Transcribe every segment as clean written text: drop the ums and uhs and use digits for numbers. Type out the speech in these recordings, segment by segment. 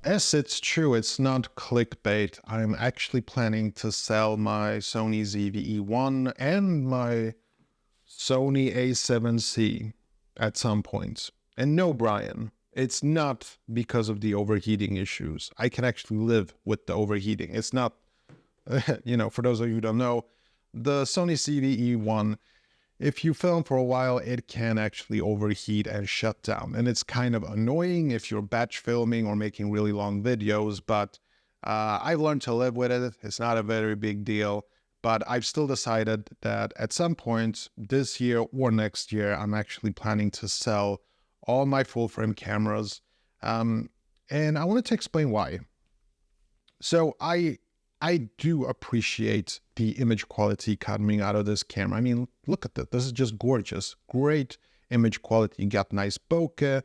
Yes, it's true. It's not clickbait. I'm actually planning to sell my Sony ZV-E1 and my Sony A7C at some point. And no, Brian, it's not because of the overheating issues. I can actually live with the overheating. It's not, for those of you who don't know, the Sony ZV-E1, if you film for a while, it can actually overheat and shut down. And it's kind of annoying if you're batch filming or making really long videos, but I've learned to live with it. It's not a very big deal, but I've still decided that at some point this year or next year, I'm actually planning to sell all my full frame cameras. And I wanted to explain why. So I do appreciate the image quality coming out of this camera. I mean, look at this. This is just gorgeous. Great image quality. You got nice bokeh.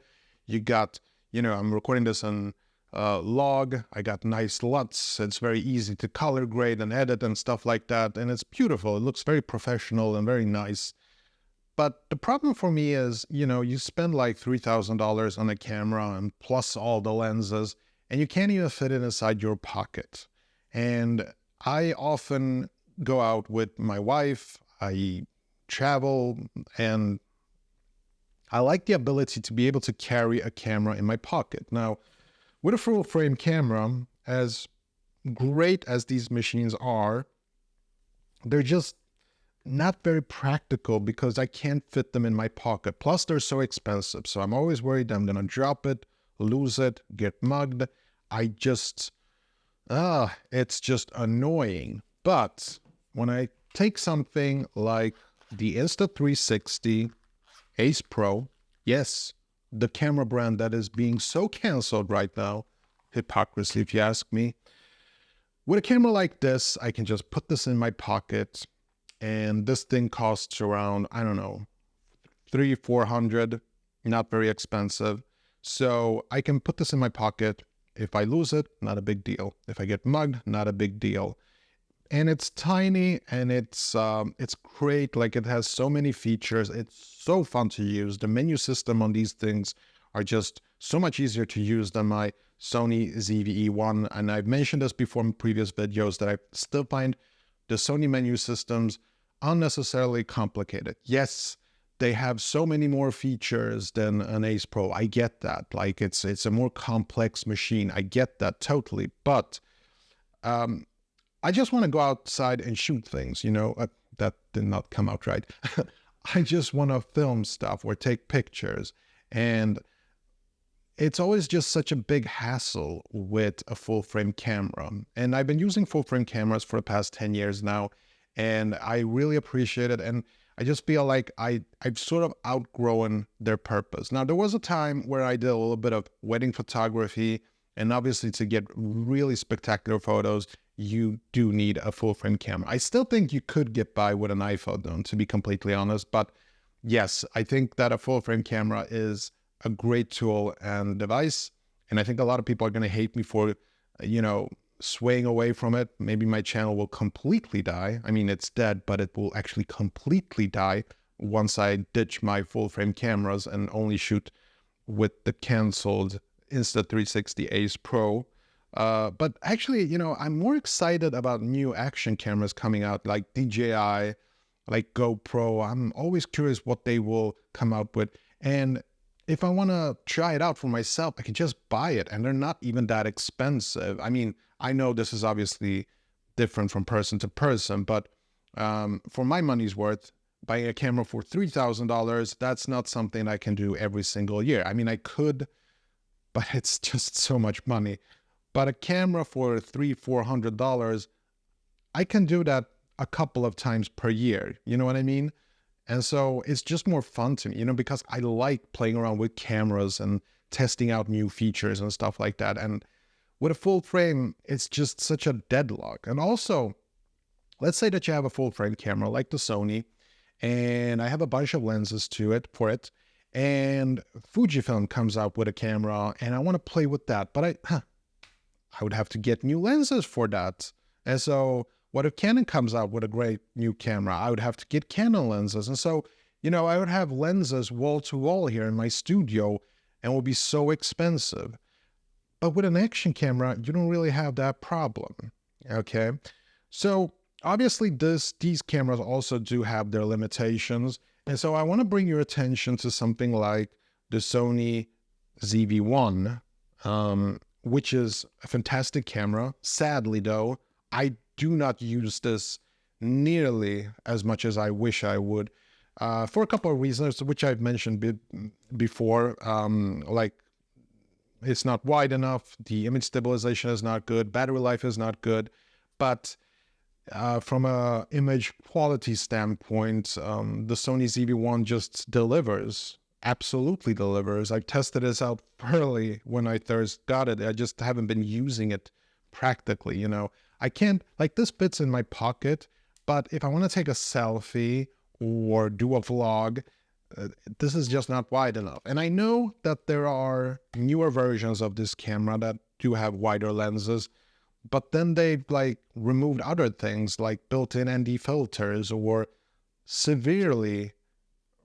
You got, I'm recording this on log. I got nice LUTs. It's very easy to color grade and edit and stuff like that. And it's beautiful. It looks very professional and very nice. But the problem for me is, you spend like $3,000 on a camera and plus all the lenses, and you can't even fit it inside your pocket. And I often go out with my wife, I travel, and I like the ability to be able to carry a camera in my pocket. Now, with a full frame camera, as great as these machines are, they're just not very practical because I can't fit them in my pocket. Plus, they're so expensive. So I'm always worried I'm going to drop it, lose it, get mugged. It's just annoying. But when I take something like the Insta360 Ace Pro, yes, the camera brand that is being so canceled right now, hypocrisy if you ask me. With a camera like this, I can just put this in my pocket, and this thing costs around, I don't know, $300-400, not very expensive. So I can put this in my pocket. If I lose it, not a big deal. If I get mugged, not a big deal. And it's tiny and it's great. Like, it has so many features. It's so fun to use. The menu system on these things are just so much easier to use than my Sony ZV-E1. And I've mentioned this before in previous videos that I still find the Sony menu systems unnecessarily complicated. Yes, they have so many more features than an Ace Pro. I get that. Like, it's a more complex machine. I get that totally. But I just want to go outside and shoot things, that did not come out right. I just want to film stuff or take pictures. And it's always just such a big hassle with a full frame camera. And I've been using full frame cameras for the past 10 years now, and I really appreciate it. And I just feel like I've sort of outgrown their purpose. Now, there was a time where I did a little bit of wedding photography, and obviously to get really spectacular photos, you do need a full frame camera. I still think you could get by with an iPhone, though, to be completely honest. But yes, I think that a full frame camera is a great tool and device. And I think a lot of people are going to hate me for, swaying away from it. Maybe my channel will completely die. I mean, it's dead, but it will actually completely die once I ditch my full frame cameras and only shoot with the canceled Insta360 Ace Pro. But actually, I'm more excited about new action cameras coming out, like DJI, like GoPro. I'm always curious what they will come out with. And if I want to try it out for myself, I can just buy it, and they're not even that expensive. I mean, I know this is obviously different from person to person, but for my money's worth, buying a camera for $3,000, that's not something I can do every single year. I mean, I could, but it's just so much money. But a camera for $300-400, I can do that a couple of times per year. You know what I mean? And so it's just more fun to me, because I like playing around with cameras and testing out new features and stuff like that. And with a full frame, it's just such a deadlock. And also, let's say that you have a full frame camera like the Sony, and I have a bunch of lenses for it, and Fujifilm comes out with a camera, and I want to play with that, but I would have to get new lenses for that. And so what if Canon comes out with a great new camera? I would have to get Canon lenses. And so, I would have lenses wall to wall here in my studio, and it would be so expensive. But with an action camera, you don't really have that problem, okay? So obviously these cameras also do have their limitations. And so I want to bring your attention to something like the Sony ZV-E1, which is a fantastic camera. Sadly though, I do not use this nearly as much as I wish I would, for a couple of reasons, which I've mentioned before, like it's not wide enough, the image stabilization is not good, battery life is not good, but from a image quality standpoint, the Sony ZV-E1 just delivers, absolutely delivers. I tested this out early when I first got it. I just haven't been using it practically, you know. I can't, like this fits in my pocket, but if I want to take a selfie or do a vlog, this is just not wide enough. And I know that there are newer versions of this camera that do have wider lenses, but then they've like removed other things like built-in ND filters or severely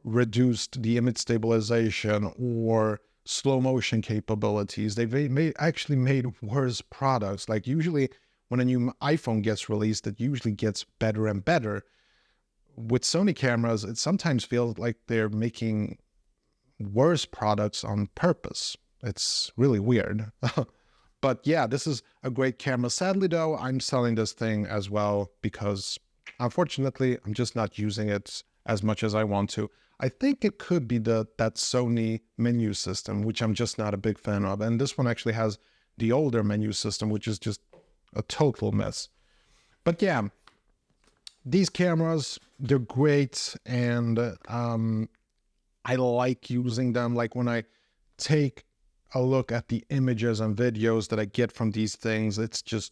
reduced the image stabilization or slow motion capabilities. They've actually made worse products. Like usually when a new iPhone gets released, it usually gets better and better. With Sony cameras, it sometimes feels like they're making worse products on purpose. It's really weird. But yeah, this is a great camera. Sadly though, I'm selling this thing as well because unfortunately, I'm just not using it as much as I want to. I think it could be that Sony menu system, which I'm just not a big fan of. And this one actually has the older menu system, which is just a total mess. But yeah, these cameras, they're great, and I like using them. Like when I take a look at the images and videos that I get from these things, it's just,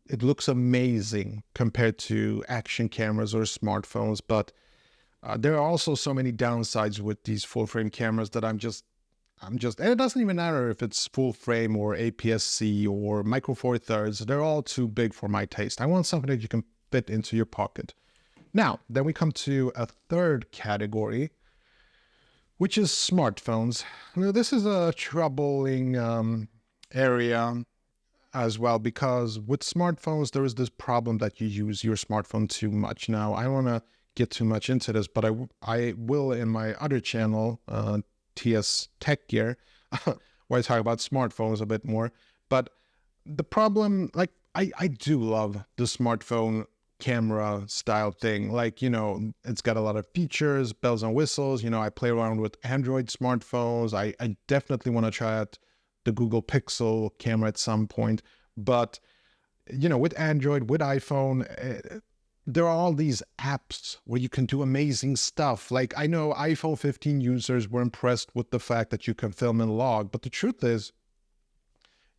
it looks amazing compared to action cameras or smartphones. But there are also so many downsides with these full frame cameras that I'm just, and it doesn't even matter if it's full frame or APS-C or Micro Four Thirds. They're all too big for my taste. I want something that you can fit into your pocket. Now, then we come to a third category, which is smartphones. Now, this is a troubling area as well, because with smartphones, there is this problem that you use your smartphone too much. Now, I don't want to get too much into this, but I will in my other channel, TS Tech Gear, where I talk about smartphones a bit more. But the problem, like, I do love the smartphone camera style thing. Like, you know, it's got a lot of features, bells and whistles. You know, I play around with Android smartphones. I definitely want to try out the Google Pixel camera at some point. But, you know, with Android, with iPhone, there are all these apps where you can do amazing stuff. Like, I know iPhone 15 users were impressed with the fact that you can film and log, but the truth is,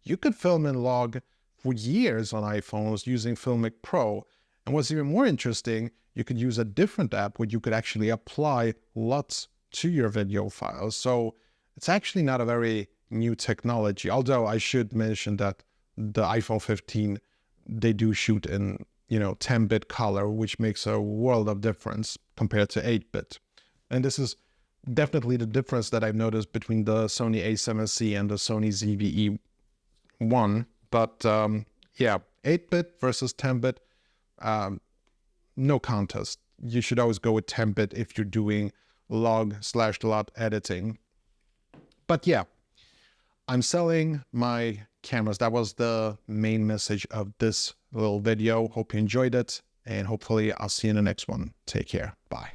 you could film and log for years on iPhones using Filmic Pro. And what's even more interesting, you could use a different app where you could actually apply LUTs to your video files. So it's actually not a very new technology, although I should mention that the iPhone 15, they do shoot in, you know, 10-bit color, which makes a world of difference compared to 8-bit. And this is definitely the difference that I've noticed between the Sony A7C and the Sony ZV-E1. But yeah, 8-bit versus 10-bit, no contest. You should always go with 10-bit if you're doing log/LUT editing. But yeah, I'm selling my cameras. That was the main message of this little video. Hope you enjoyed it, and hopefully I'll see you in the next one. Take care. Bye.